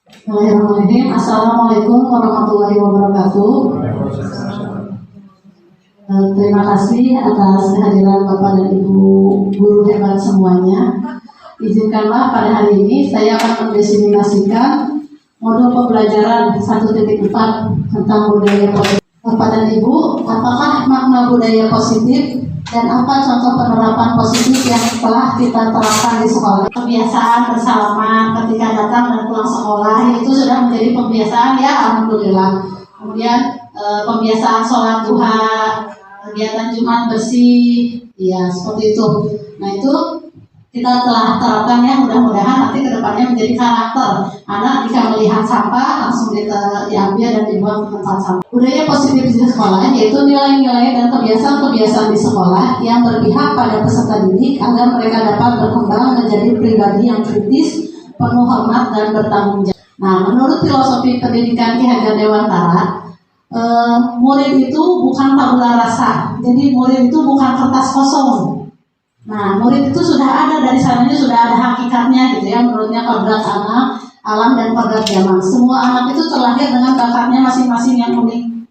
Bismillahirrahmanirrahim. Assalamualaikum warahmatullahi wabarakatuh. Terima kasih atas kehadiran Bapak dan Ibu guru hebat semuanya. Izinkanlah pada hari ini saya akan mendiseminasikan modul pembelajaran 1.4 tentang budaya positif. Bapak dan Ibu, apakah makna budaya positif dan apa contoh penerapan positif yang telah kita terapkan di sekolah? Kebiasaan bersalaman ketika datang dan pulang sekolah itu sudah menjadi kebiasaan ya, alhamdulillah. Kemudian pembiasaan sholat duha, kegiatan Jumat bersih, ya seperti itu. Nah itu kita telah terapkan ya, mudah-mudahan nanti kedepannya menjadi karakter. Anak jika melihat sampah langsung diambil dan dibuang ke tempat sampah. Budaya positif di sekolah yaitu nilai-nilai dan kebiasaan-kebiasaan di sekolah yang berpihak pada peserta didik agar mereka dapat berkembang menjadi pribadi yang kritis, penuh hormat dan bertanggung jawab. Nah, menurut filosofi pendidikan Ki Hajar Dewantara, murid itu bukan tabula rasa. Jadi murid itu bukan kertas kosong. Nah, murid itu sudah ada dari sananya, sudah ada hakikatnya gitu ya, menurutnya kodrat alam dan kodrat zaman. Semua anak itu terlahir dengan bakatnya masing-masing yang unik.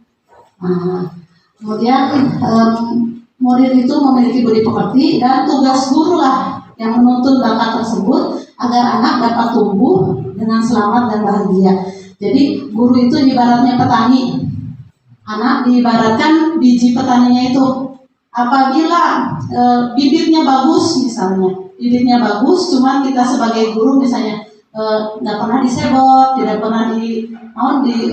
Nah, kemudian murid itu memiliki budi pekerti dan tugas guru lah yang menuntun bakat tersebut agar anak dapat tumbuh dengan selamat dan bahagia. Jadi guru itu ibaratnya petani. Anak diibaratkan biji petaninya itu. Apabila bibitnya bagus misalnya, bibitnya bagus, cuman kita sebagai guru misalnya nggak pernah disebot, tidak pernah di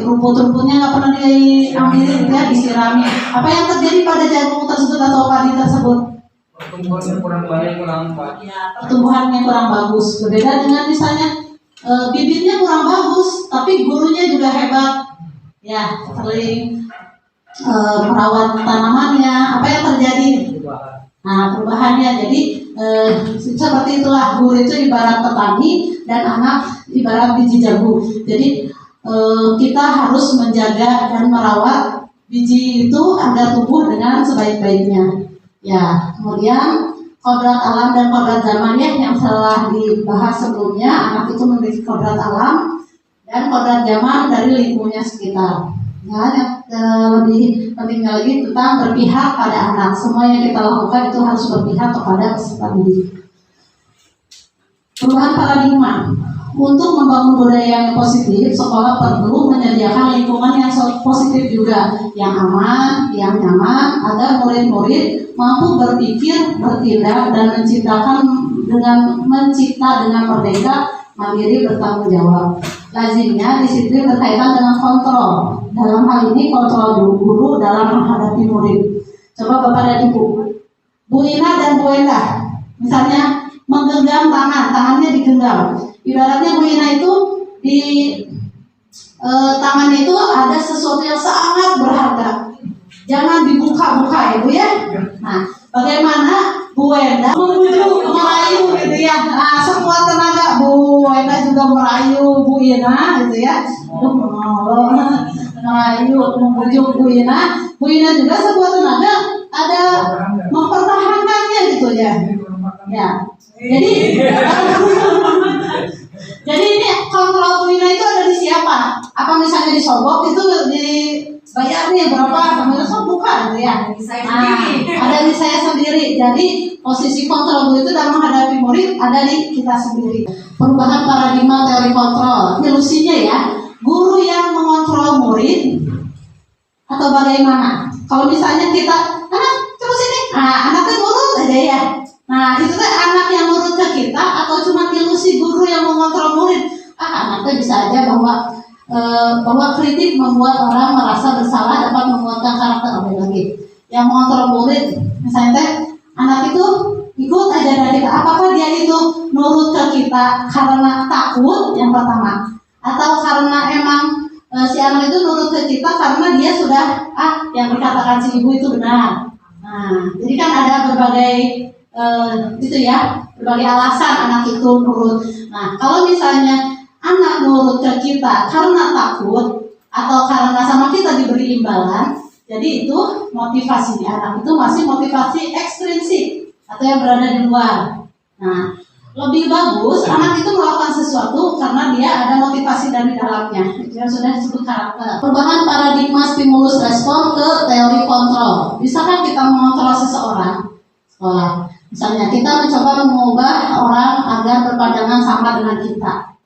rumput-rumputnya nggak pernah diambil ya, disirami. Apa yang terjadi pada jagung tersebut atau padi tersebut? Pertumbuhannya kurang baik, kurang baik. Ya, pertumbuhannya kurang bagus. Berbeda dengan misalnya bibitnya kurang bagus, tapi gurunya juga hebat. Ya, sering merawat tanamannya, apa yang terjadi? Nah, perubahannya. Jadi seperti itulah, guru itu ibarat petani dan anak ibarat biji jagung. Jadi kita harus menjaga dan merawat biji itu agar tumbuh dengan sebaik-baiknya. Ya, kemudian kodrat alam dan kodrat zaman ya, yang telah dibahas sebelumnya. Anak itu memiliki kodrat alam dan kodrat zaman dari lingkungannya sekitar. Ya, yang lebih pentingnya lagi tentang berpihak pada anak. Semua yang kita lakukan itu harus berpihak kepada peserta didik. Perubahan paradigma. Untuk membangun budaya yang positif, sekolah perlu menyediakan lingkungan yang positif juga, yang aman, yang nyaman, agar murid-murid mampu berpikir, bertindak, dan mencipta dengan merdeka, mandiri, bertanggung jawab. Lazimnya disiplin berkaitan dengan kontrol. Dalam hal ini kontrol guru dalam menghadapi murid. Coba Bapak dan Ibu, Bu Ina dan Bu Endah, misalnya menggenggam tangannya digenggam. Ibaratnya Bu Ina itu di tangannya itu ada sesuatu yang sangat berharga. Jangan dibuka-buka ya Bu ya. Nah, bagaimana Bu Endah membujuk, merayu gitu ya. Nah, semua tenaga Bu Endah juga merayu Bu Ina gitu ya. Merayu, membujuk Bu Ina. Bu Ina juga sebuah tenaga ada mempertahankannya gitu ya. Ya. Jadi ini kontrol Bu Ina itu ada di siapa? Apa misalnya disogok itu dibayarnya berapa? Kemudian bukan gitu ya. Ada di saya sendiri. Jadi posisi kontrol guru itu dalam menghadapi murid ada di kita sendiri. Perubahan paradigma teori kontrol. Ilusinya ya, guru yang mengontrol murid atau bagaimana? Kalau misalnya kita, terus ini, anaknya nurut aja ya. Nah itu kan anak yang nurut ke kita atau cuma ilusi guru yang mengontrol murid? Anaknya bisa aja bahwa kritik membuat orang merasa bersalah, dapat menguatkan karakter lagi. Yang mengontrol murid, misalnya anak itu ikut aja dari kita. Apakah dia itu nurut ke kita karena takut yang pertama, atau karena emang si anak itu nurut ke kita karena dia sudah yang dikatakan si ibu itu benar. Nah, jadi kan ada berbagai itu ya, berbagai alasan anak itu nurut. Nah, kalau misalnya anak nurut ke kita karena takut atau karena sama kita diberi imbalan, jadi itu motivasi anak itu masih motivasi ekstrinsik atau yang berada di luar. Nah, Lebih bagus anak itu melakukan sesuatu karena dia ada motivasi dari dalamnya. Itu yang sudah disebut karakter. Perubahan paradigma stimulus respon ke teori kontrol. Bisa kan kita mengontrol seseorang sekolah. Misalnya kita mencoba mengubah orang agar berpandangan sama dengan kita.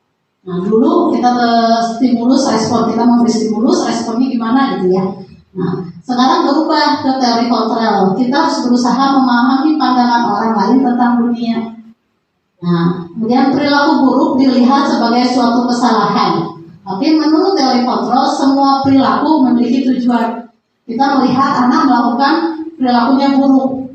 Nah dulu kita ke stimulus respon, kita memberi stimulus, responnya gimana gitu ya. Nah sekarang berubah ke teori kontrol. Kita harus berusaha memahami pandangan orang lain tentang dunia. Nah, kemudian perilaku buruk dilihat sebagai suatu kesalahan. Tapi menurut teori kontrol, semua perilaku memiliki tujuan. Kita melihat anak melakukan perilakunya buruk.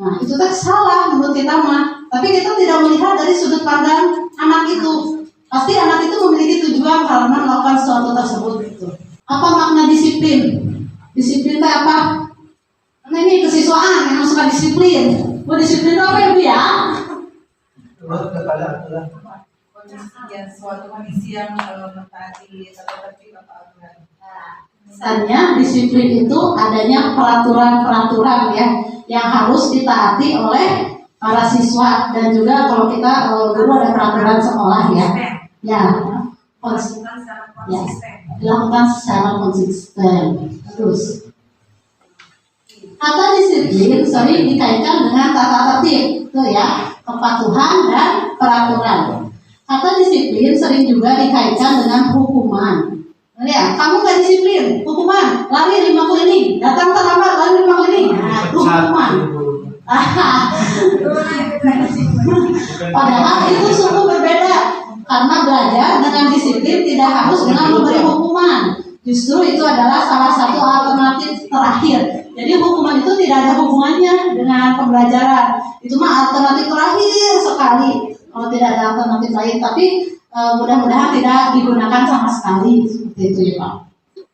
Nah, itu kan salah menurut kita mah. Tapi kita tidak melihat dari sudut pandang anak itu. Pasti anak itu memiliki tujuan karena melakukan sesuatu tersebut. Gitu. Apa makna disiplin? Disiplin itu apa? Karena ini kesiswaan yang suka disiplin. Mau disiplin itu apa ya Bu ya? Suatu kondisi yang mentaati atau tertib atau aturan. Misalnya disiplin itu adanya peraturan-peraturan ya yang harus ditaati oleh para siswa dan juga kalau kita dulu ada peraturan sekolah ya dilakukan secara konsisten. Terus kata disiplin sering dikaitkan dengan tata tertib tuh ya, kepatuhan dan peraturan. Kata disiplin sering juga dikaitkan dengan hukuman. Ya, kamu nggak disiplin, hukuman, lari 5 keliling, datang terlambat lari 5 keliling, nah, hukuman. Padahal itu sungguh berbeda, karena belajar dengan disiplin tidak harus dengan memberi hukuman. Justru itu adalah salah satu alternatif terakhir. Jadi hukuman itu tidak ada hubungannya dengan pembelajaran. Itu mah alternatif terakhir sekali. Kalau tidak ada alternatif lain, tapi mudah-mudahan tidak digunakan sama sekali seperti itu ya Pak.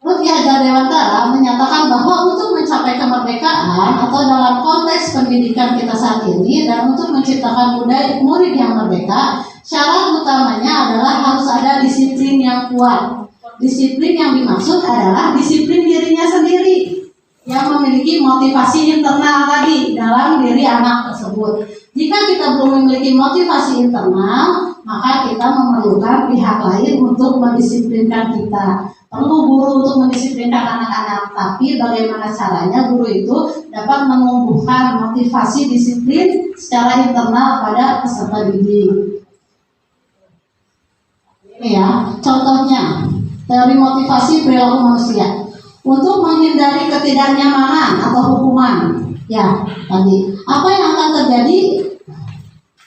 Lalu Ki Hajar Dewantara menyatakan bahwa untuk mencapai kemerdekaan atau dalam konteks pendidikan kita saat ini dan untuk menciptakan murid yang merdeka, syarat utamanya adalah harus ada disiplin yang kuat. Disiplin yang dimaksud adalah disiplin dirinya sendiri yang memiliki motivasi internal tadi dalam diri anak tersebut. Jika kita belum memiliki motivasi internal, maka kita memerlukan pihak lain untuk mendisiplinkan kita. Perlu guru untuk mendisiplinkan anak-anak, tapi bagaimana caranya guru itu dapat menumbuhkan motivasi disiplin secara internal pada peserta didik. Ini ya, contohnya teori motivasi perilaku manusia. Untuk menghindari ketidaknyamanan atau hukuman, ya tadi apa yang akan terjadi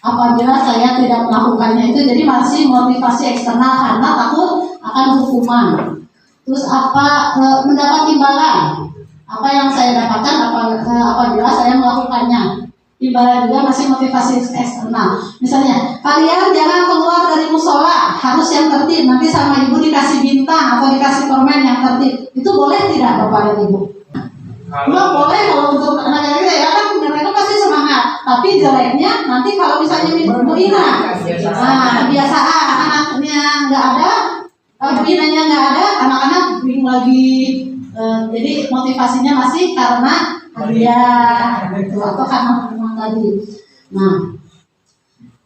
apabila saya tidak melakukannya itu? Jadi masih motivasi eksternal karena takut akan hukuman. Terus apa mendapat imbalan? Apa yang saya dapatkan apabila saya melakukannya? Imbalan juga masih motivasi eksternal. Misalnya, kalian jangan keluar dari musola, harus yang tertib. Nanti sama ibu dikasih bintang atau dikasih permen yang tertib. Itu boleh tidak Bapak dan Ibu? Nggak boleh kalau untuk anak-anak kita ya kan mereka pasti semangat. Tapi jeleknya nanti kalau misalnya ibu ina, kebiasaan anaknya nggak ada, ibu inanya nggak ada, anak-anak bingung lagi. Jadi motivasinya masih karena dia gitu, atau karena tadi. Nah,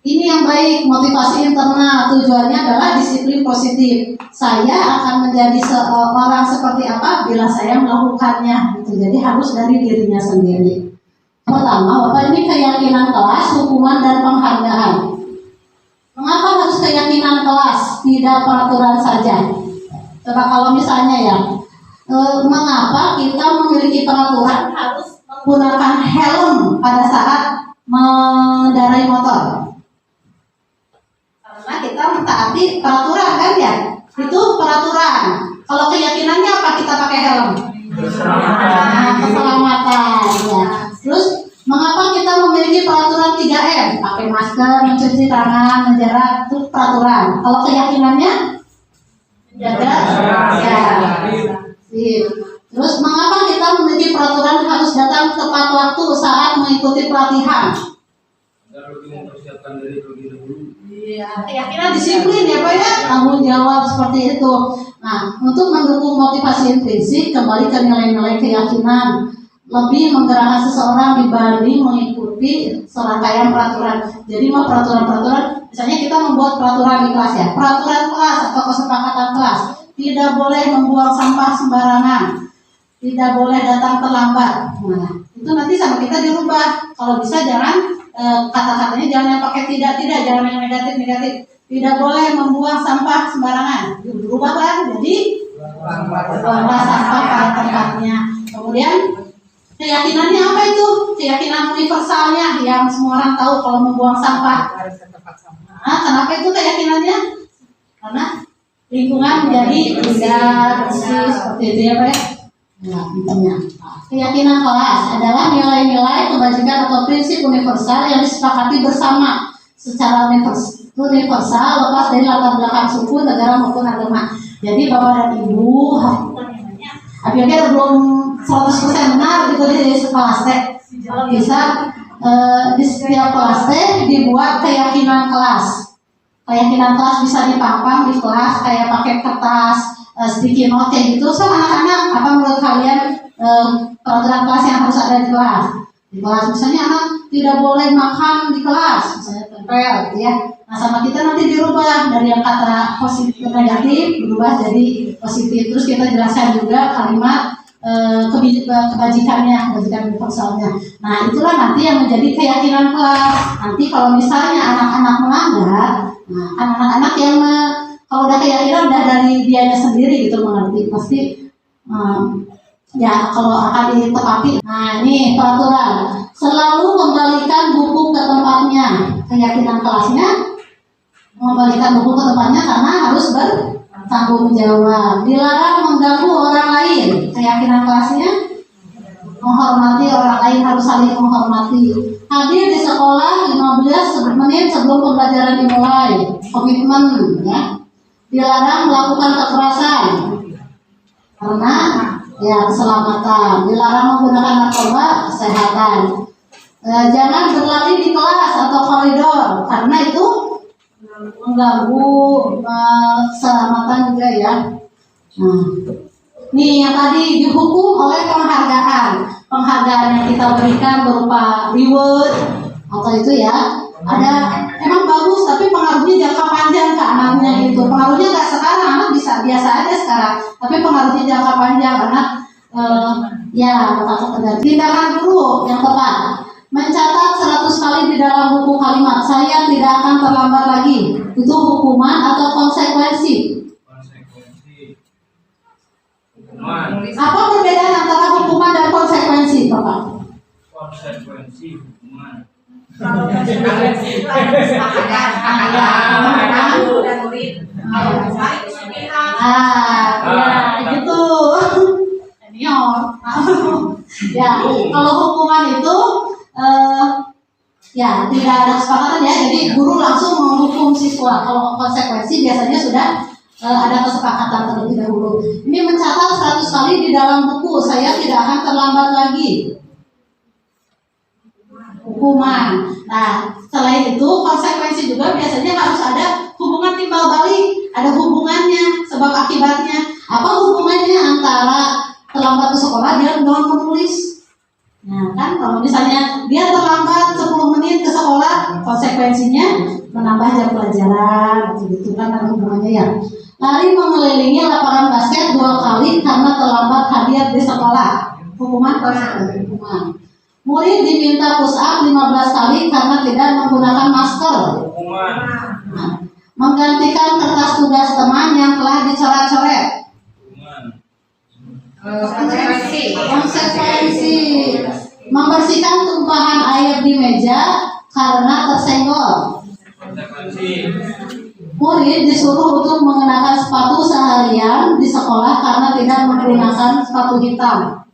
ini yang baik, motivasi internal tujuannya adalah disiplin positif. Saya akan menjadi seorang seperti apa bila saya melakukannya. Gitu. Jadi harus dari dirinya sendiri. Pertama, Bapak, ini keyakinan kelas, hukuman dan penghargaan. Mengapa harus keyakinan kelas, tidak peraturan saja? Coba kalau misalnya ya, mengapa kita memiliki peraturan harus menggunakan helm pada saat mengendarai motor? Karena kita mentaati peraturan kan ya, itu peraturan. Kalau keyakinannya apa kita pakai helm? Keselamatan ya. Terus mengapa kita memiliki peraturan 3M? Pakai masker, mencuci tangan, menjarak, itu peraturan. Kalau keyakinannya menjaga ya. Terus mengapa kita memiliki peraturan harus datang tepat waktu saat mengikuti pelatihan? Agar lebih mempersiapkan diri terlebih dahulu. Iya, keyakinan disiplin ya Pak ya, tanggung jawab seperti itu. Nah, untuk mendukung motivasi intrinsik kembali ke nilai-nilai keyakinan. lebih menggerakkan seseorang dibanding mengikuti serangkaian peraturan. Jadi mau peraturan-peraturan, misalnya kita membuat peraturan di kelas ya, peraturan kelas atau kesepakatan kelas, tidak boleh membuang sampah sembarangan, tidak boleh datang terlambat. Nah, itu nanti sama kita dirubah. Kalau bisa jangan kata-katanya jangan yang pakai tidak, jangan yang negatif. Tidak boleh membuang sampah sembarangan. Dirubah kan? Jadi buanglah sampah pada tempatnya. Kemudian keyakinannya apa itu? Keyakinan universalnya yang semua orang tahu kalau membuang sampah. Nah, kenapa itu keyakinannya? Karena lingkungan menjadi indah, bersih, seperti itu ya Pak ya. Nah, intinya. Keyakinan kelas adalah nilai-nilai kebajikan atau prinsip universal yang disepakati bersama secara universal lepas dari latar belakang suku, negara maupun agama. Jadi Bapak dan Ibu, akhirnya belum 100% benar gitu di kelas teh. Kalau bisa di setiap kelas teh dibuat keyakinan kelas. Keyakinan kelas bisa dipampang di kelas kayak pakai kertas, sticky note kayak gitu. So anak-anak, apa menurut kalian peraturan kelas yang harus ada di kelas? Di kelas misalnya anak tidak boleh makan di kelas, misalnya tempel gitu ya. Nah sama kita nanti dirubah dari yang kata positif negatif berubah jadi positif. Terus kita jelaskan juga kalimat kebajikan universalnya. Nah itulah nanti yang menjadi keyakinan kelas. Nanti kalau misalnya anak-anak melanggar, nah anak-anak yang kalau udah keyakinan udah dari dianya sendiri gitu mengerti pasti ya kalau akan ditepati. Nah ini peraturan selalu kembalikan buku ke tempatnya. Keyakinan kelasnya mengembalikan buku ke tempatnya karena harus bertanggung jawab. Dilarang mengganggu orang lain. Keyakinan kelasnya menghormati orang lain, harus saling menghormati. Hadir di sekolah 15 menit sebelum pembelajaran dimulai. Komitmen ya. Dilarang melakukan kekerasan karena ya keselamatan. Dilarang menggunakan narkoba, kesehatan. Jangan berlari di kelas atau koridor karena itu mengganggu keselamatan juga ya. Nah, nih yang tadi dihukum oleh penghargaan. Penghargaan yang kita berikan berupa reward atau itu ya. Ada emang bagus tapi pengaruhnya jangka panjang ke anaknya itu. Pengaruhnya nggak sekarang, anak bisa biasa aja sekarang. Tapi pengaruhnya jangka panjang anak ya bakal terjadi. Tindakan guru yang tepat. Mencatat 100 kali di dalam buku kalimat saya tidak akan terlambat lagi. Itu hukuman atau konsekuensi? Hukuman. Apa perbedaan antara hukuman dan konsekuensi, Bapak? Konsekuensi hukuman. Ya gitu. Ya, kalau hukuman itu ya tidak ada kesepakatan ya. Jadi guru langsung menghukum siswa. Kalau konsekuensi biasanya sudah ada kesepakatan terlebih dahulu. Ini mencatat 100 kali di dalam buku saya tidak akan terlambat lagi. Hukuman. Nah, selain itu konsekuensi juga biasanya harus ada hubungan timbal balik, ada hubungannya, sebab akibatnya. Apa hubungannya antara terlambat ke sekolah dia nggak menulis? Nah, kan kalau misalnya dia terlambat 10 menit ke sekolah, konsekuensinya menambah jam pelajaran, gitu kan ada hubungannya ya. Lari mengelilingi lapangan basket 2 kali karena terlambat hadir di sekolah. Hukuman konsekuensi hukuman. Murid diminta push up 15 kali karena tidak menggunakan masker. Hukuman. Nah, menggantikan kertas tugas teman yang telah dicoret-coret. Konsekuensi. Membersihkan tumpahan air di meja karena tersenggol. Konsekuensi. Murid disuruh untuk mengenakan sepatu seharian di sekolah karena tidak menggunakan sepatu hitam.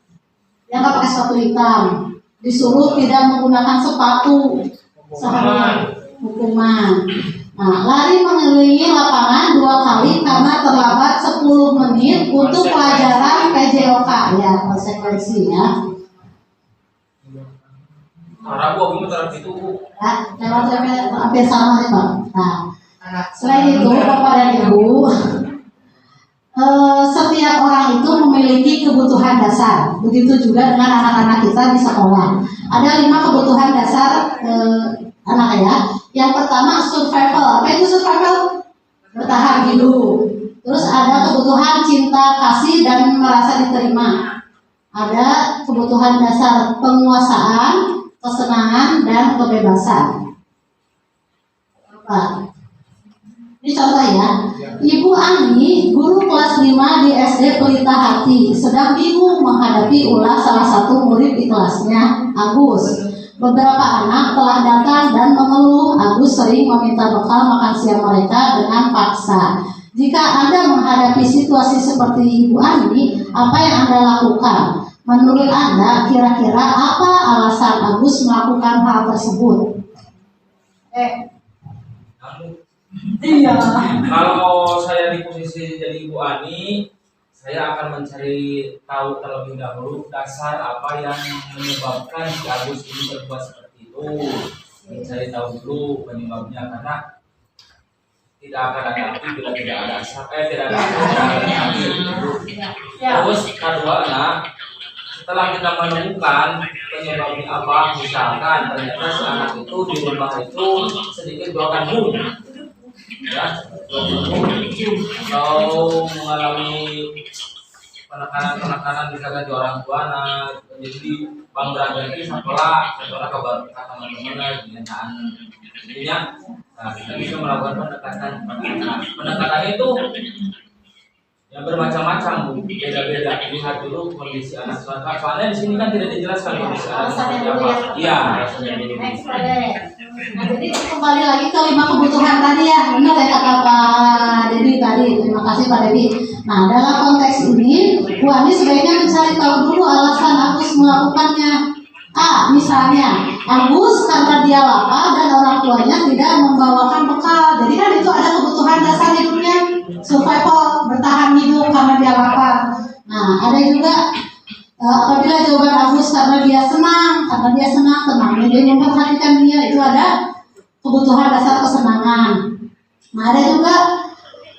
Dia nggak pakai sepatu hitam. Disuruh tidak menggunakan sepatu seharian. Hukuman. Nah, lari mengelilingi lapangan 2 kali karena terlambat 10 menit untuk pelajaran PJOK. Ya, konsekuensi ya. Rabu aku mau taruh itu. Ya, lewat hampir sama sih Pak. Nah, selain itu Bapak dan Ibu, setiap orang itu memiliki kebutuhan dasar. Begitu juga dengan anak-anak kita di sekolah. Ada 5 kebutuhan dasar anak ya. Yang pertama survival. Apa itu survival? Bertahan hidup. Terus ada kebutuhan cinta, kasih, dan merasa diterima. Ada kebutuhan dasar penguasaan, kesenangan, dan kebebasan. Apa? Ini contoh ya. Ibu Ani, guru kelas 5 di SD Pelita Hati, sedang bingung menghadapi ulah salah satu murid di kelasnya, Agus. Beberapa anak telah datang dan mengeluh Agus sering meminta bekal makan siang mereka dengan paksa. Jika Anda menghadapi situasi seperti Ibu Ani, apa yang Anda lakukan? Menurut Anda, kira-kira apa alasan Agus melakukan hal tersebut? Iya. Kalau saya di posisi jadi Ibu Ani, saya akan mencari tahu terlebih dahulu dasar apa yang menyebabkan si Agus ini berbuat seperti itu. Mencari tahu dulu penyebabnya, karena tidak akan ada api bila tidak ada asap. Tidak ada api. Terus kedua, setelah kita menemukan penyebabnya apa, misalkan ternyata si anak itu di rumah itu sedikit doakan bun, ya, atau mengalami penekanan bisa dari orang tua, jadi bang berarti sekolah kabar kata teman-teman kenyataan intinya. Nah, kita bisa melakukan pendekatan itu yang bermacam-macam, Bu, beda-beda. Lihat dulu kondisi anak. Soalnya di sini kan tidak dijelaskan kondisi anak seperti apa. Iya, alasannya dulu. Nah, jadi kembali lagi ke 5 kebutuhan tadi ya. Benar ya kata Pak Dedi tadi. Terima kasih Pak Dedi. Nah, dalam konteks ini, Bu Ani sebaiknya mencari tahu dulu alasan Agus melakukannya. Misalnya Agus karena dia lapar dan orang tuanya tidak membawakan bekal. Jadi kan itu ada kebutuhan dasar hidupnya, survival, bertahan hidup karena dia lapar. Nah, ada juga apabila jawaban Agus karena dia senang, tenangnya dia memperhatikan dia, itu ada kebutuhan dasar kesenangan. Nah, ada juga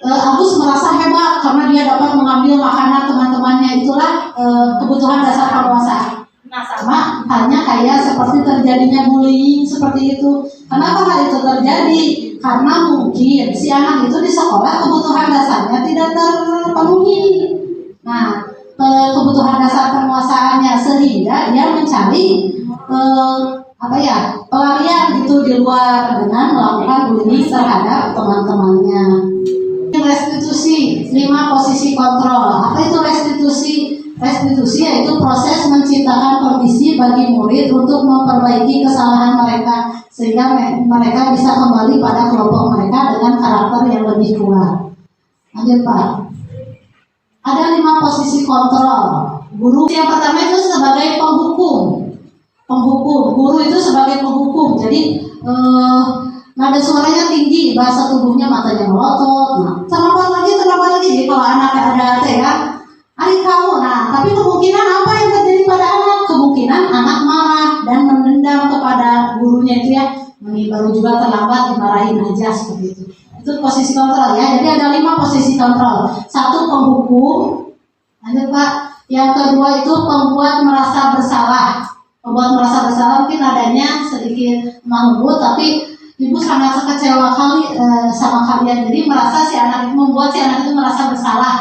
Agus merasa hebat karena dia dapat mengambil makanan teman-temannya, itulah kebutuhan dasar penguasa. Nah, sama halnya kayak seperti terjadinya bullying seperti itu. Kenapa hal itu terjadi? Karena mungkin si anak itu di sekolah kebutuhan dasarnya tidak terpenuhi. Nah, kebutuhan dasar penguasaannya sehingga dia mencari pelarian gitu di luar dengan melakukan bullying terhadap teman-temannya. Restitusi, 5 posisi kontrol. Apa itu restitusi? Restitusi yaitu proses menciptakan kondisi bagi murid untuk memperbaiki kesalahan mereka sehingga mereka bisa kembali pada kelompok mereka dengan karakter yang lebih kuat. Lanjut Pak. Ada 5 posisi kontrol. Guru yang pertama itu sebagai penghukum. Guru itu sebagai penghukum. Jadi nada suaranya tinggi, bahasa tubuhnya matanya melotot. Nah, kenapa lagi? Jadi kalau anaknya ada ya, adik kamu. Nah, tapi kemungkinan apa yang terjadi pada anak? Kemungkinan anak marah dan mendendam kepada gurunya itu ya. Baru juga terlambat dimarahin aja seperti itu. Itu posisi kontrol ya. Jadi ada 5 posisi kontrol. 1 penghukum. Lanjut Pak. Yang kedua itu pembuat merasa bersalah. Pembuat merasa bersalah mungkin adanya sedikit lembut, tapi ibu sangat kecewa kali sama kalian. Jadi merasa membuat si anak itu merasa bersalah.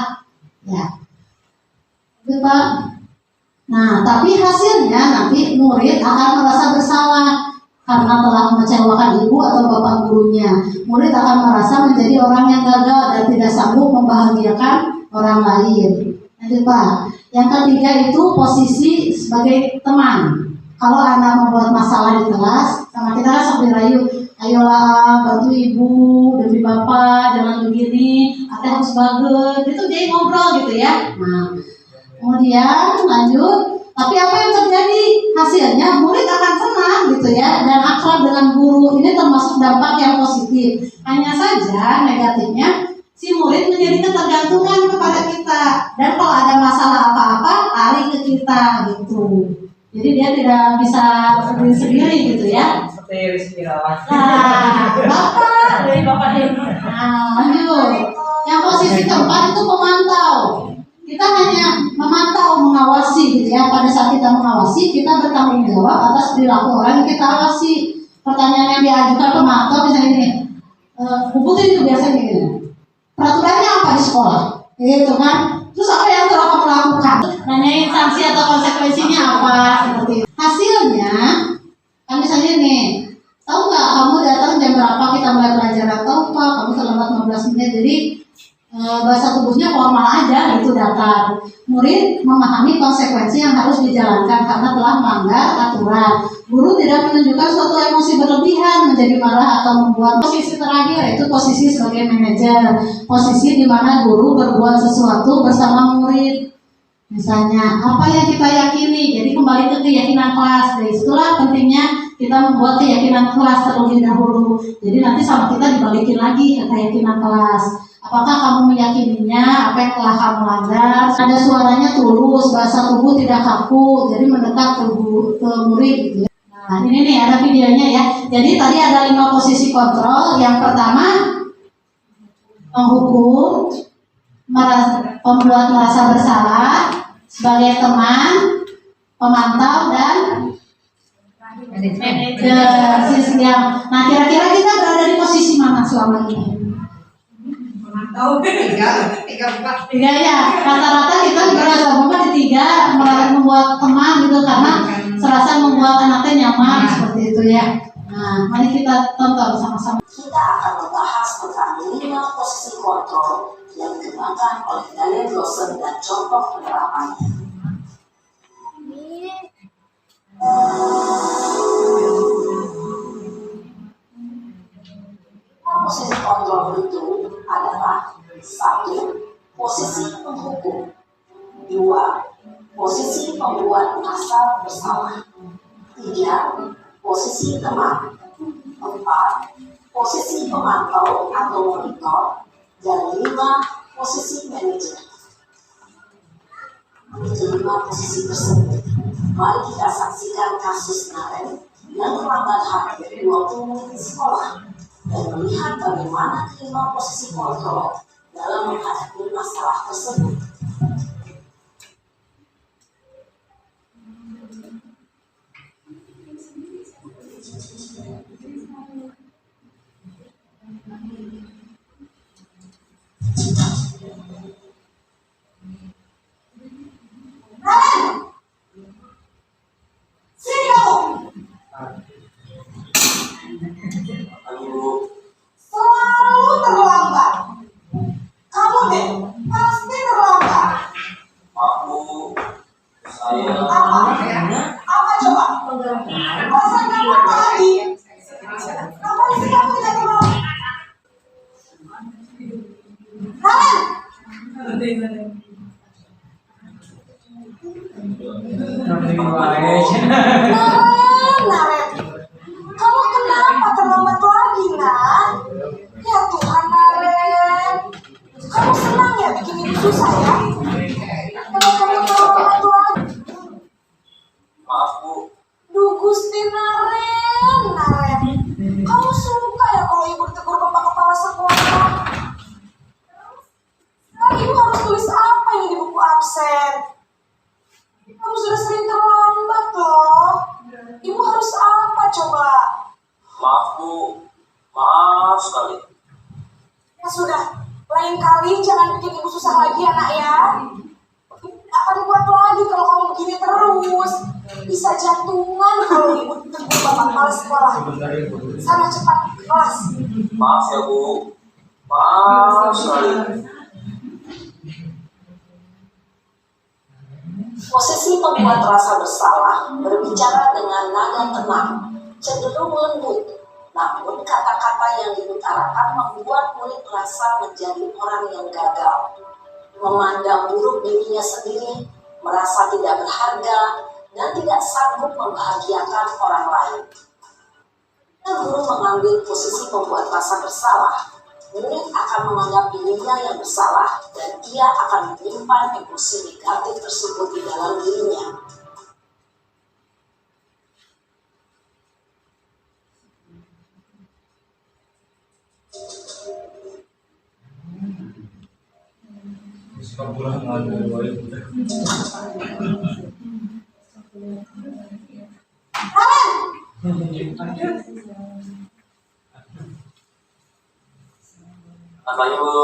Ya. Itu Pak. Nah, tapi hasilnya nanti murid akan merasa bersalah karena telah mengecewakan ibu atau bapak gurunya. Murid akan merasa menjadi orang yang gagal dan tidak sanggup membahagiakan orang lain. Lanjut Pak. Yang ketiga itu posisi sebagai teman. Kalau anak membuat masalah di kelas, sama kita kan sambil rayu, ayolah bantu ibu demi bapak, jangan begini, atau harus bagus, itu dia ngobrol gitu ya. Nah, kemudian lanjut, tapi apa yang terjadi? Hasilnya murid akan senang gitu ya, dan akrab dengan guru. Ini termasuk dampak yang positif. Hanya saja negatifnya, si murid menjadi ketergantungan kepada kita, dan kalau ada masalah apa-apa lari ke kita gitu. Jadi dia tidak bisa berdiri sendiri gitu ya. Seperti Rizky Rawat. Nah, bapak dari bapak ini. Nah, lanjut. Yang posisi keempat itu pemantau. Kita hanya memantau, mengawasi gitu ya. Pada saat kita mengawasi, kita bertanggung jawab atas perilaku orang yang kita awasi. Pertanyaan yang diajukan pemantau misalnya ini, Bu Putri itu biasanya gini, peraturannya apa di sekolah? Gitu kan? Terus apa yang telah kamu lakukan? Nanyain sanksi atau konsekuensinya apa? Seperti itu. Hasilnya, kan misalnya nih, tahu nggak kamu datang jam berapa kita mulai pelajaran? Tahu Pak, kamu terlambat 15 menit. Jadi bahasa tubuhnya formal aja, itu datar. Murid memahami konsekuensi yang harus dijalankan karena telah melanggar aturan. Guru tidak menunjukkan suatu emosi berlebihan, menjadi marah atau membuat. Posisi terakhir yaitu posisi sebagai manajer, posisi di mana guru berbuat sesuatu bersama murid. Misalnya, apa yang kita yakini, jadi kembali ke keyakinan kelas. Dari itulah pentingnya kita membuat keyakinan kelas terlebih dahulu. Jadi nanti sama kita dibalikin lagi ke keyakinan kelas. Apakah kamu meyakininya, apa yang telah kamu langgar? Ada suaranya tulus, bahasa tubuh tidak kaku, jadi mendekat ke murid gitu ya. Nah, ini nih ada videonya ya. Jadi tadi ada 5 posisi kontrol. Yang pertama, menghukum, pembuat merasa bersalah, sebagai teman, pemantau, dan manajer. Nah, kira-kira kita berada di posisi mana selama ini? Tahu Tiga ya, rata-rata kita berasa di 3, membuat teman gitu karena serasa membuat anaknya nyaman seperti itu ya. Nah, mari kita tonton sama-sama. Kita akan membahas tentang 5 posisi kontrol yang digunakan oleh Daniel Dawson dan contoh penerapannya. Posisi kontrol itu adalah 1. Posisi menghukum, 2. Posisi membuat merasa bersalah, 3. Posisi teman, 4. Posisi pemantau atau monitor, dan 5. Posisi manajer. Kelima posisi tersebut, mari kita saksikan kasus Naren yang terlambat hampir 20 menit di sekolah dan melihat bagaimana kelima posisi kontrol dalam menghadapi masalah tersebut. Selalu terlambat. Kamu deh, pasti terlambat. Aku, saya, Apa? Apa coba? Rasanya apa lagi? Kapan sih kamu tidak terlambat? Kalian? Naren, kamu kenapa terlambat lagi, Nak? Ya Tuhan, Naren. Kamu senang ya bikin itu susah ya? Kalau kamu terlambat lagi. maaf Bu, Duh Gusti Naren. Kamu suka ya kalau ibu ditegur bapak kepala sekolah? Sekarang ibu harus tulis apa ini di buku absen? Kamu sudah sering terlambat loh. Ibu harus apa coba? maaf Bu, maaf sekali. Ya sudah, lain kali jangan bikin ibu susah lagi ya nak ya. Akan kuat lagi kalau kamu begini terus. Bisa jantungan kalau ibu tegur bapak kepala sekolah. Sana cepat ke kelas. Maaf ya Bu, maaf sekali. Posisi membuat rasa bersalah berbicara dengan nada tenang, cenderung lembut, namun kata-kata yang diutarakan membuat murid merasa menjadi orang yang gagal, memandang buruk dirinya sendiri, merasa tidak berharga, dan tidak sanggup membahagiakan orang lain. Jika guru mengambil posisi membuat rasa bersalah, murid akan menganggap dirinya yang bersalah dan ia akan menyimpan emosi negatif tersebut di dalam dirinya. Suka pulang lagu boy. Apanya Bu?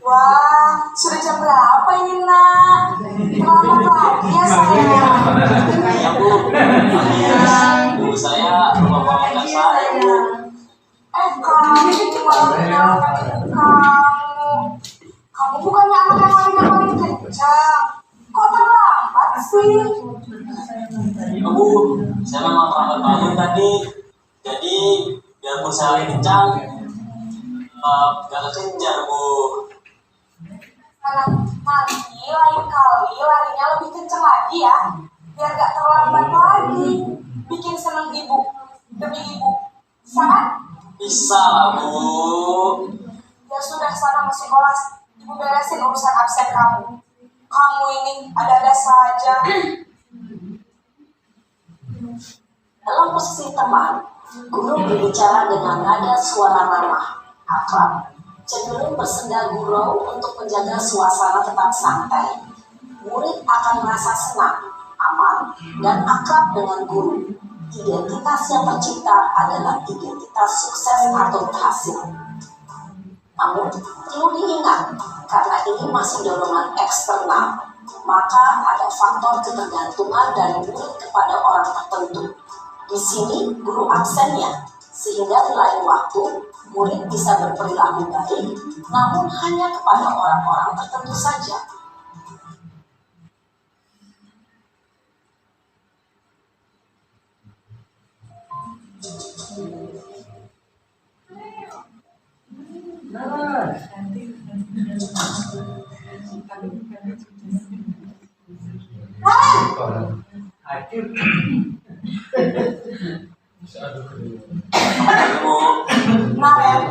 Wah, sudah jam berapa ini nak? Terlambat lagi ya sayang. Ya Bu, ibu saya membawakan saya Bu. Kamu malah menyalahkan kamu. Kamu bukannya anak yang paling kencang. Kok terlambat sih? Ya Bu, saya memang terlambat bangun tadi. Jadi biarpun saya lagi kencang, gak kekejar Bu. Nanti lain kali larinya lebih kencang lagi ya. Biar gak terlambat lagi. Bikin seneng ibu demi ibu. Bisa kan? Bisa lah Bu. Ya sudah, sana masih kelas. Ibu beresin urusan absen kamu. Kamu ini ada-ada saja. Dalam posisi teman, guru berbicara dengan nada suara ramah, akrab, cenderung bersenda gurau untuk menjaga suasana tetap santai. Murid akan merasa senang, aman, dan akrab dengan guru. Identitas yang tercipta adalah identitas sukses atau berhasil. Namun, perlu diingat, karena ini masih dorongan eksternal, maka ada faktor ketergantungan dari murid kepada orang tertentu. Di sini, guru absennya, sehingga di lain waktu, murid bisa berperilaku baik, namun hanya kepada orang-orang tertentu saja. Bu, Naren,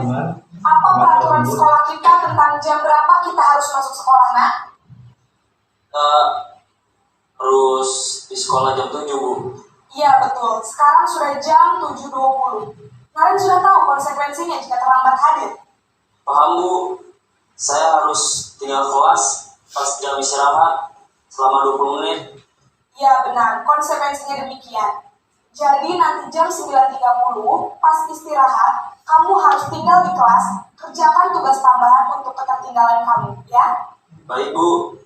apa peraturan sekolah kita tentang jam berapa kita harus masuk sekolah, nak? harus di sekolah jam 7 Bu. Iya betul, sekarang sudah jam 7.20. Naren sudah tahu konsekuensinya jika terlambat hadir. Paham Bu, saya harus tinggal kelas pas jam istirahat selama 20 menit. Iya benar, konsekuensinya demikian. Jadi nanti jam 9.30 pas istirahat, kamu harus tinggal di kelas, kerjakan tugas tambahan untuk ketertinggalan kamu, ya? Baik Bu.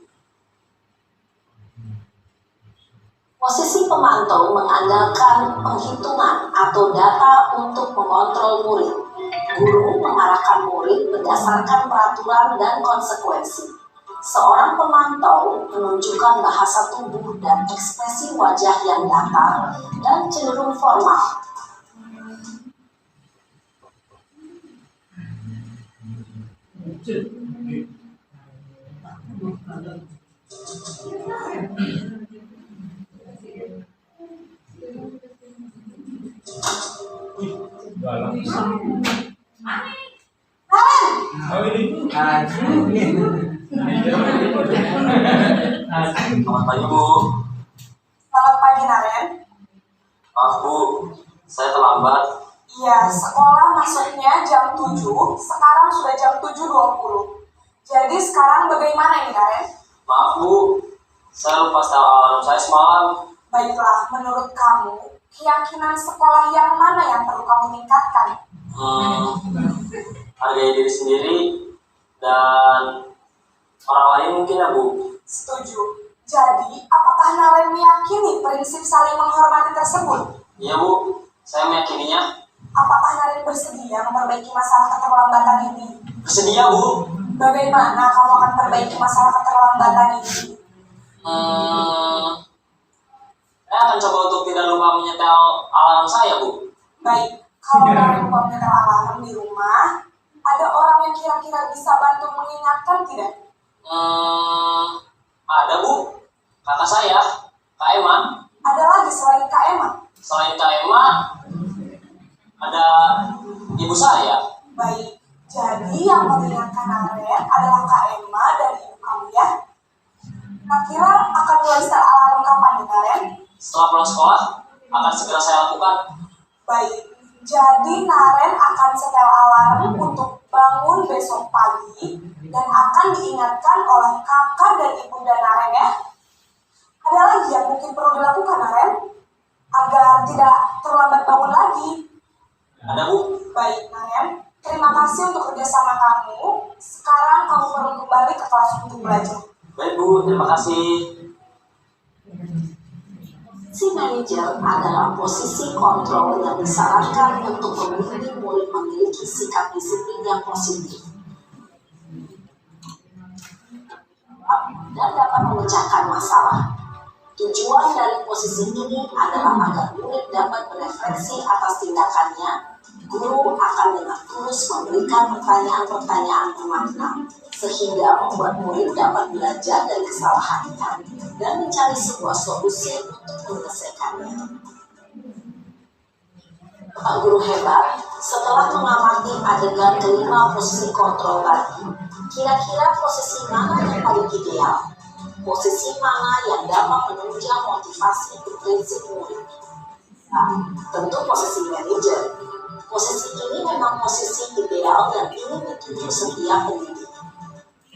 Posisi pemantau mengandalkan penghitungan atau data untuk mengontrol murid. Guru mengarahkan murid berdasarkan peraturan dan konsekuensi. Seorang pemantau menunjukkan bahasa tubuh dan ekspresi wajah yang datar dan cenderung formal. Galak. Oh ini. Selamat pagi Bu. Selamat pagi, Naren. Maaf Bu, saya terlambat. Iya, sekolah masuknya jam 7, sekarang sudah jam 7.20. Jadi sekarang bagaimana ini, Naren? Maaf Bu, saya lupa setel alarm saya semalam. Baiklah, menurut kamu, keyakinan sekolah yang mana yang perlu kamu tingkatkan? Hargai diri sendiri dan orang lain mungkin ya Bu. Setuju. Jadi, apakah Naren meyakini prinsip saling menghormati tersebut? Iya Bu, saya meyakininya. Apakah Naren bersedia memperbaiki masalah keterlambatan ini? Bersedia Bu. Bagaimana kamu akan perbaiki masalah keterlambatan ini? Saya akan coba untuk tidak lupa menyetel alarm saya Bu. Baik, kalau Naren lupa menyetel alarm di rumah, ada orang yang kira-kira bisa bantu mengingatkan tidak? Ada Bu, kakak saya, Kak Emma. Ada lagi selain Kak Emma? Selain Kak Emma, ada ibu saya. Baik, jadi yang mengingatkan Naren adalah Kak Emma dan ibu kamu ya? Kira-kira akan mulai setel alarm kapan nih Naren? Setelah pulang sekolah, akan segera saya lakukan. Baik, jadi Naren akan setel alarm untuk bangun besok pagi dan akan diingatkan oleh kakak dan ibunda Naren ya. Ada lagi yang mungkin perlu dilakukan Naren agar tidak terlambat bangun lagi? Ada Bu. Baik Naren, terima kasih untuk kerjasama kamu. Sekarang kamu perlu kembali ke kelas untuk belajar. Baik Bu, terima kasih. Si manajer adalah posisi kontrol yang disarankan untuk membimbing murid memiliki sikap disiplin yang positif dan dapat memecahkan masalah. Tujuan dari posisi ini adalah agar murid dapat berefleksi atas tindakannya. Guru akan dengan tulus memberikan pertanyaan-pertanyaan bermakna sehingga membuat murid dapat belajar dari kesalahannya dan mencari sebuah solusi untuk menyelesaikannya. Pak Guru hebat, setelah mengamati adegan kelima posisi kontrol tadi, kira-kira posisi mana yang paling ideal? Posisi mana yang dapat menunjang motivasi prinsip murid? Nah, tentu posisi manajer. Posisi ini memang posisi ideal dan ingin dituju setiap pendidik.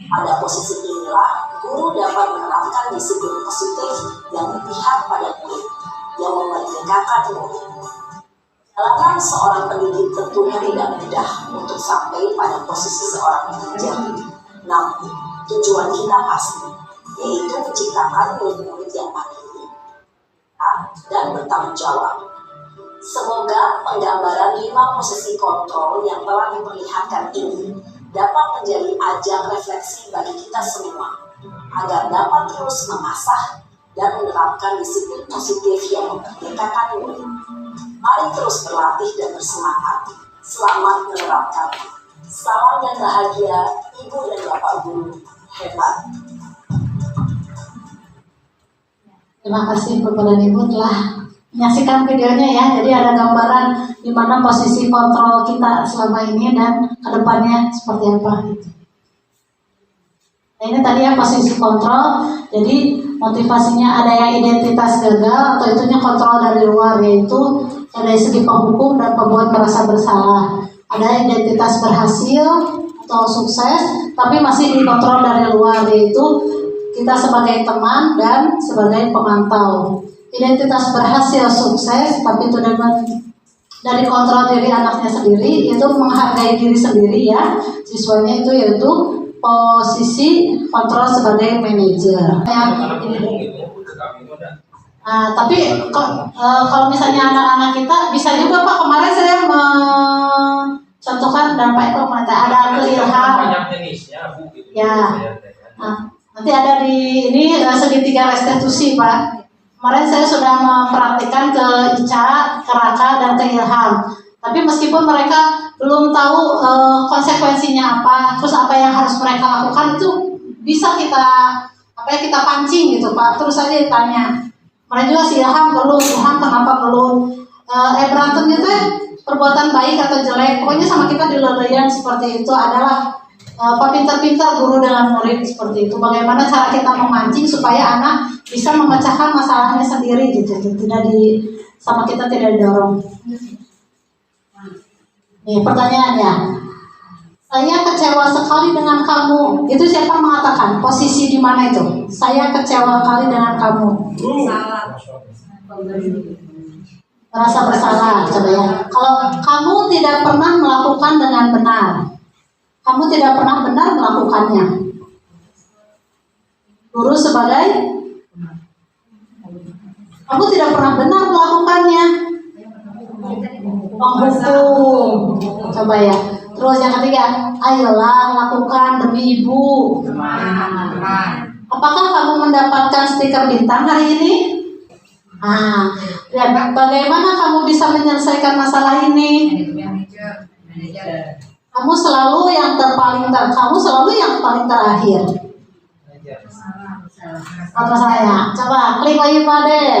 Pada posisi inilah, guru dapat menerapkan disiplin positif yang berpihak pada murid, yang memerdekakan murid. Perjalanan seorang pendidik tentunya tidak mudah untuk sampai pada posisi seorang manajer. Namun, tujuan kita pasti, yaitu menciptakan murid-murid yang mandiri dan bertanggung jawab. Semoga penggambaran 5 posisi kontrol yang telah diperlihatkan ini dapat menjadi ajang refleksi bagi kita semua, agar dapat terus mengasah dan menerapkan disiplin positif yang memerdekakan murid. Mari terus berlatih dan bersemangat. Selamat menerapkan. Salam dan bahagia, Ibu dan Bapak Guru hebat. Terima kasih Bapak dan Ibu telah menyaksikan videonya ya. Jadi ada gambaran di mana posisi kontrol kita selama ini dan kedepannya seperti apa. Nah, ini tadi ya posisi kontrol. Jadi motivasinya ada yang identitas gagal atau itunya kontrol dari luar, yaitu dari segi penghukum dan pembuat merasa bersalah. Ada identitas berhasil atau sukses tapi masih dikontrol dari luar, yaitu kita sebagai teman dan sebagai pemantau. Identitas berhasil sukses tapi itu dari kontrol diri anaknya sendiri, itu menghargai diri sendiri ya siswanya, itu yaitu posisi kontrol sebagai manajer. Nah, tapi kalau misalnya anak-anak kita bisa juga Pak, kemarin saya mencontohkan dan Pak Eko ada keilham ya. Nah, nanti ada di ini segitiga restitusi Pak. Kemarin saya sudah mempraktikkan ke Ica, ke Raka, dan ke Ilham. Tapi meskipun mereka belum tahu konsekuensinya apa, terus apa yang harus mereka lakukan, itu bisa kita pancing gitu Pak. Terus saja ditanya. Mereka juga si Ilham belum, Ilham kenapa belum? Berantemnya tuh perbuatan baik atau jelek, pokoknya sama kita dileleyan seperti itu adalah pintar-pintar guru dengan murid seperti itu. Bagaimana cara kita memancing supaya anak bisa memecahkan masalahnya sendiri gitu, tidak sama kita tidak didorong. Nih pertanyaannya, saya kecewa sekali dengan kamu. Itu siapa mengatakan? Posisi di mana itu? Saya kecewa sekali dengan kamu. Salah. Merasa bersalah, coba ya. Kalau kamu tidak pernah melakukan dengan benar, kamu tidak pernah benar melakukannya. Guru sebagai kamu tidak pernah benar melakukannya. Penghukum, coba ya. Terus yang ketiga, ayolah lakukan demi ibu. Apakah kamu mendapatkan stiker bintang hari ini? Dan bagaimana kamu bisa menyelesaikan masalah ini? Kamu selalu yang paling terakhir. Atau saya, coba klik lagi Pak deh.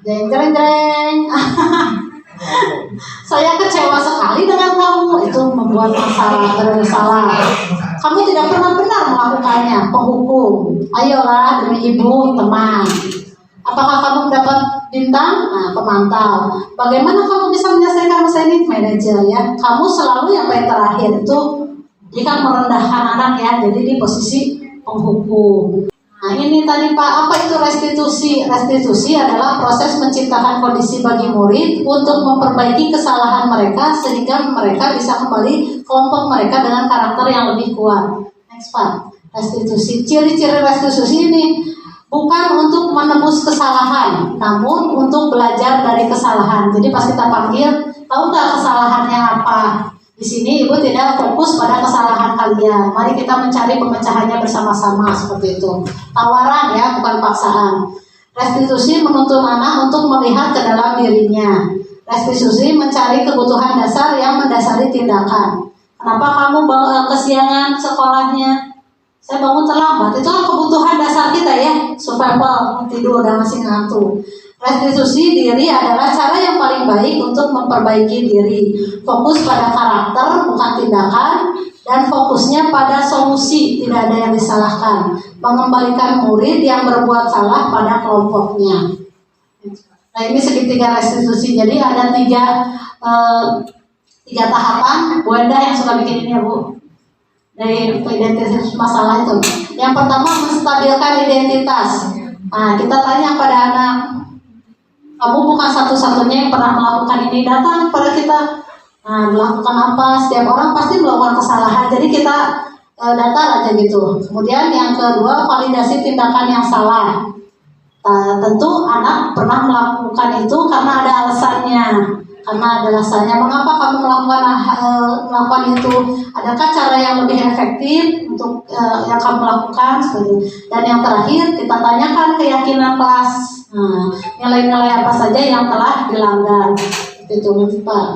Jeng. Saya kecewa sekali dengan kamu, itu membuat bersalah. Kamu tidak pernah benar melakukannya. Penghukum, ayolah demi ibu, teman. Apakah kamu mendapat bintang? Pemantau. Bagaimana kamu bisa menyelesaikan masalah ini? Manajer ya. Kamu selalu yang paling terakhir, itu Dia kan merendahkan anak ya, jadi di posisi penghukum. Nah ini tadi Pak, apa itu restitusi? Restitusi adalah proses menciptakan kondisi bagi murid untuk memperbaiki kesalahan mereka sehingga mereka bisa kembali kelompok mereka dengan karakter yang lebih kuat. Next Pak, restitusi. Ciri-ciri restitusi ini bukan untuk menebus kesalahan, namun untuk belajar dari kesalahan. Jadi pas kita panggil, tahu nggak kesalahannya apa? Di sini ibu tidak fokus pada kesalahan kalian. Mari kita mencari pemecahannya bersama-sama seperti itu. Tawaran ya, bukan paksaan. Restitusi menuntun anak untuk melihat ke dalam dirinya. Restitusi mencari kebutuhan dasar yang mendasari tindakan. Kenapa kamu kesiangan sekolahnya? Saya bangun terlambat. Itu kan kebutuhan dasar kita ya, survival, tidur dan masih ngantuk. Restitusi diri adalah cara yang paling baik untuk memperbaiki diri. Fokus pada karakter, bukan tindakan, dan fokusnya pada solusi, tidak ada yang disalahkan. Mengembalikan murid yang berbuat salah pada kelompoknya. Nah ini segitiga restitusi. Jadi ada tiga tahapan. Bu Enda yang suka bikin ini ya Bu. Dari identitas masalah itu. Yang pertama menstabilkan identitas. Nah kita tanya pada anak, kamu bukan satu-satunya yang pernah melakukan ini, datang kepada kita. Nah, melakukan apa? Setiap orang pasti melakukan kesalahan. Jadi kita datar aja gitu. Kemudian yang kedua, validasi tindakan yang salah. Tentu anak pernah melakukan itu karena ada alasannya. Mengapa kamu melakukan itu? Adakah cara yang lebih efektif untuk yang kamu lakukan? Dan yang terakhir kita tanyakan keyakinan kelas. Nilai-nilai apa saja yang telah dilanggar? Itu Pak.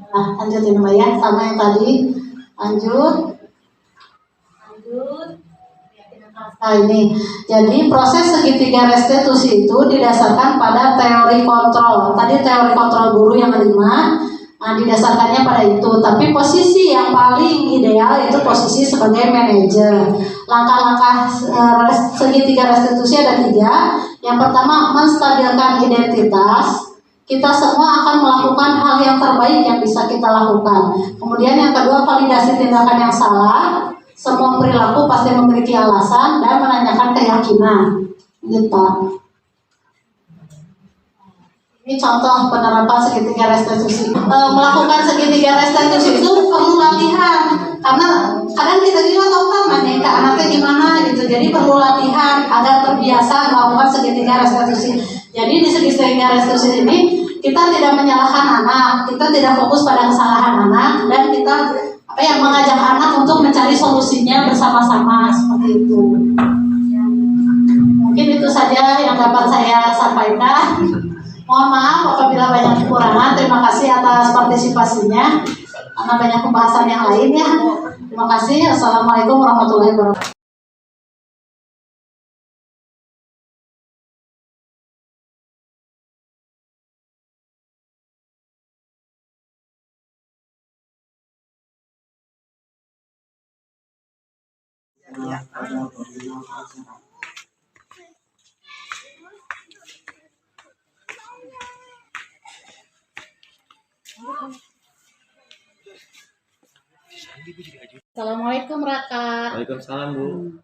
Nah, lanjutin Mbak ya, sama yang tadi. Lanjut. Nah ini, jadi proses segitiga restitusi itu didasarkan pada teori kontrol. Tadi teori kontrol guru yang kelima, didasarkannya pada itu. Tapi posisi yang paling ideal itu posisi sebagai manajer. Langkah-langkah segitiga restitusi ada 3. Yang pertama, menstabilkan identitas. Kita semua akan melakukan hal yang terbaik yang bisa kita lakukan. Kemudian yang kedua, validasi tindakan yang salah. Semua perilaku pasti memiliki alasan dan menanyakan keyakinan. Gitu. Ini contoh penerapan segitiga restitusi. Melakukan segitiga restitusi itu perlu latihan. Karena kadang kita juga tahu kan nih ke anaknya gimana gitu. Jadi perlu latihan agar terbiasa melakukan segitiga restitusi. Jadi di segitiga restitusi ini kita tidak menyalahkan anak, kita tidak fokus pada kesalahan anak, dan kita mengajak anak untuk mencari solusinya bersama-sama seperti itu. Mungkin itu saja yang dapat saya sampaikan. Mohon maaf apabila banyak kekurangan. Terima kasih atas partisipasinya. Karena banyak pembahasan yang lain ya. Terima kasih. Assalamualaikum warahmatullahi wabarakatuh. Assalamualaikum Raka. Waalaikumsalam Bu.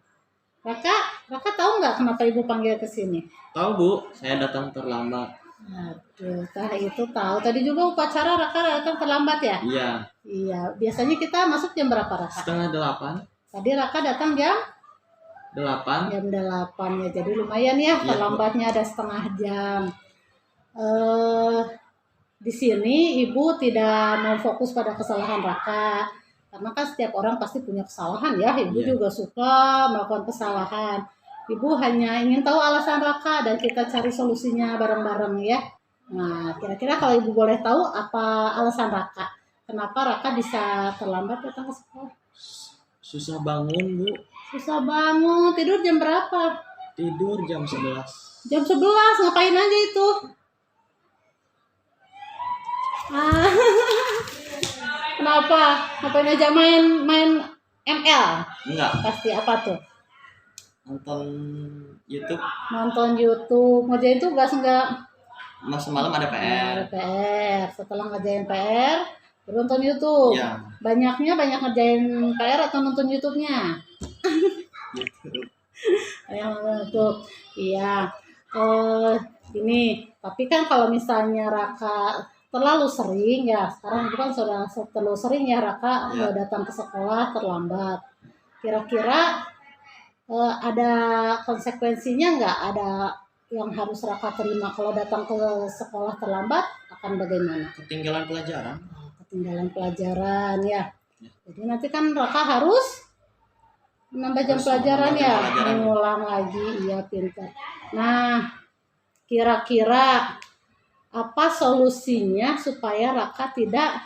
Raka tahu nggak kenapa Ibu panggil ke sini? Tahu Bu, saya datang terlambat. Aduh, itu tahu. Tadi juga upacara Raka datang terlambat ya? Iya. Iya, biasanya kita masuk jam berapa Raka? 7:30. Tadi Raka datang jam 8. Jam 8 ya, jadi lumayan ya, terlambatnya ada setengah jam. Di sini Ibu tidak mau fokus pada kesalahan Raka. Karena kan setiap orang pasti punya kesalahan ya, Ibu juga suka melakukan kesalahan. Ibu hanya ingin tahu alasan Raka dan kita cari solusinya bareng-bareng ya. Nah, kira-kira kalau Ibu boleh tahu apa alasan Raka? Kenapa Raka bisa terlambat datang ke sekolah? Susah bangun Bu. Susah bangun, tidur jam berapa? Tidur jam 11. Jam 11, ngapain aja itu? Kenapa? Ngapain aja main ML? Enggak. Pasti apa tuh? Nonton YouTube. Nonton YouTube. Ngerjain tugas enggak? Semalam ada PR. Ada PR. Setelah ngerjain PR, Nonton YouTube. Ya. Banyaknya banyak ngerjain PR atau nonton YouTube-nya? YouTube. Yang nonton YouTube. Iya. Ini. Tapi kan kalau misalnya Raka terlalu sering ya, sekarang itu kan sudah terlalu sering ya Raka Ya. datang ke sekolah terlambat. Kira-kira ada konsekuensinya nggak? Ada yang harus Raka terima kalau datang ke sekolah terlambat akan bagaimana? Ketinggalan pelajaran. Ketinggalan pelajaran ya. Jadi nanti kan Raka harus menambah jam Harus pelajaran menambah ya, jam pelajaran. mengulang lagi, iya pintar. Nah, kira-kira apa solusinya supaya Raka tidak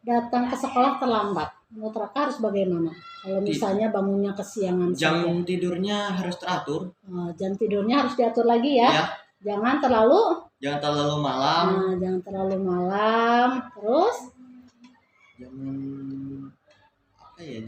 datang ke sekolah terlambat? Menurut Raka harus bagaimana? Kalau misalnya bangunnya kesiangan Jam saja. tidurnya harus teratur. Jam tidurnya harus diatur lagi ya. Ya. Jangan terlalu Jangan terlalu malam. jangan terlalu malam. Terus Jangan apa ya?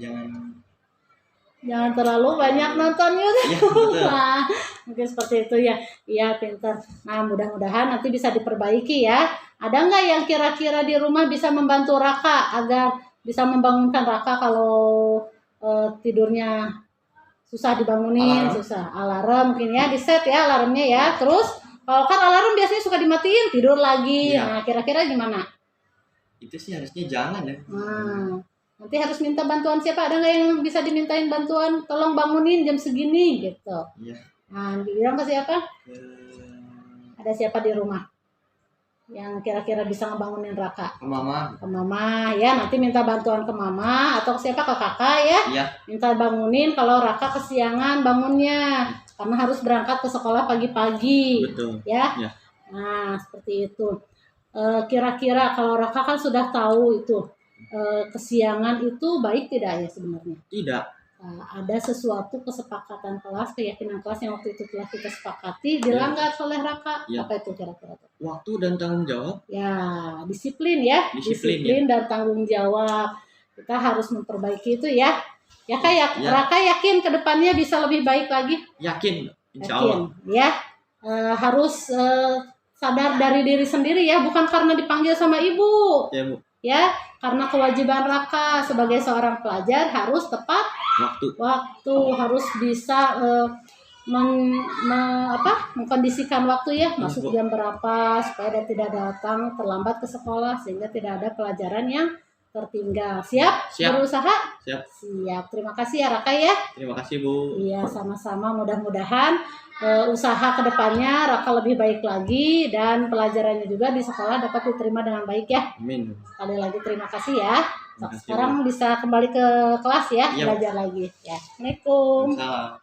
jangan terlalu banyak nonton YouTube. Ya, betul. Nah, mungkin seperti itu ya. Iya, pintar. Nah, mudah-mudahan nanti bisa diperbaiki ya. Ada nggak yang kira-kira di rumah bisa membantu Raka agar bisa membangunkan Raka kalau tidurnya susah dibangunin, Alarm. susah. Alarm mungkin ya, di set ya alarmnya ya. Terus kalau kan alarm biasanya suka dimatiin, tidur lagi. Iya. Nah, kira-kira gimana? Itu sih harusnya jangan ya. Nah, nanti harus minta bantuan siapa? Ada nggak yang bisa dimintain bantuan? Tolong bangunin jam segini gitu. Iya. Nah, dibilang ke siapa? Ke Ada siapa di rumah yang kira-kira bisa ngebangunin Raka? mama. Ke mama ya, nanti minta bantuan ke mama atau ke siapa, ke kakak ya. Iya. Minta bangunin kalau Raka kesiangan bangunnya karena harus berangkat ke sekolah pagi-pagi Betul. ya. Ya. Nah, seperti itu. Kira-kira kalau Raka kan sudah tahu itu kesiangan itu baik tidak ya sebenarnya? Tidak. Ada sesuatu kesepakatan kelas, keyakinan kelas yang waktu itu telah kita sepakati dilanggar oleh Raka. Ya. Apa itu kira-kira? Waktu dan tanggung jawab. Ya, disiplin ya. Disiplin, Dan tanggung jawab. Kita harus memperbaiki itu ya. Ya kayak Ya. Raka yakin ke depannya bisa lebih baik lagi. Yakin. Insya Yakin Allah. ya. Harus sadar dari diri sendiri ya, bukan karena dipanggil sama ibu. Ya Bu. Ya, karena kewajiban Raka sebagai seorang pelajar harus tepat waktu, harus bisa mengkondisikan waktu ya, masuk jam berapa supaya dia tidak datang terlambat ke sekolah sehingga tidak ada pelajaran yang tertinggal. Siap? Siap. Berusaha? Siap. Siap. Terima kasih ya Raka ya. Terima kasih Bu. Iya, sama-sama. Mudah-mudahan usaha kedepannya Raka lebih baik lagi dan pelajarannya juga di sekolah dapat diterima dengan baik ya. Amin. Sekali lagi terima kasih ya. Terima kasih, Sekarang bisa kembali ke kelas ya, Iya. belajar lagi ya. Assalamualaikum. Salam.